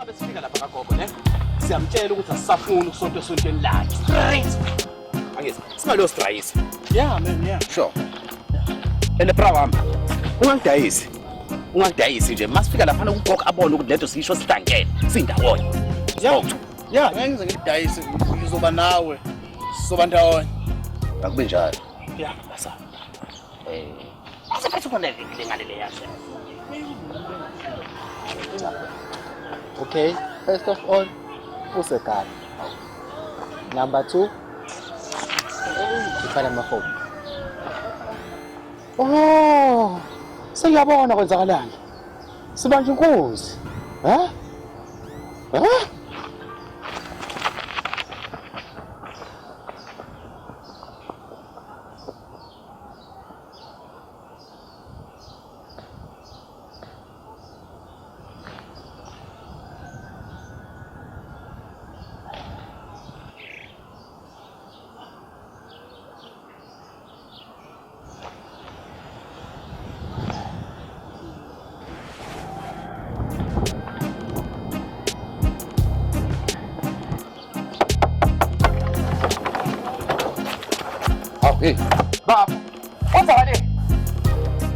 ngabe sifika lapha kagogo ne siyamtshela ukuthi asisafuni ukusonto esontweni lakhe straight angithi singalo strayisi Yeah man, yeah. sure ene bra wami ungangidayisi nje masifika lapha ukugogo abone ukuthi lento sisho sidangele sindawonye Yeah, ngeke ngize ngidayise ngizoba nawe. Sizoba ndawonye. akube njalo Yeah, basa. asiphethe khona ngale le yashe Okay, first of all, usekhala. Number 2, ifana amafoni. Oh, sengiyabona kwenzakalani. Sibanje inkunzi. Ha? Hey, Baba,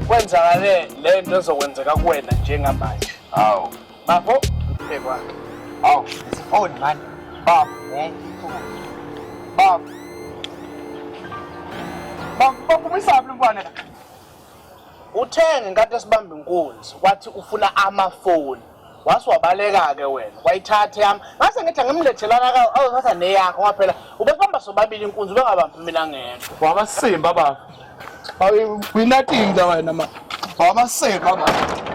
kwenzakale lento ezokwenzeka kuwena njengamanje. hawu Bafo, phekwa. hawu Phone man. Baba, baba. Baba umisaphi mfana la? Uthenge nkathi esibamba inkunzi, wathi ufuna amafoni. Wasiwabaleka ke wena. Wayithatha yami. Ngase ngithi ngimlethelana ka awuthatha neyakho ngaphela. Ubesibamba sobabili inkunzi bengabambi mina ngedwa. Wabasimba baba. Hayi, winathi wena ma. Wabasimba baba.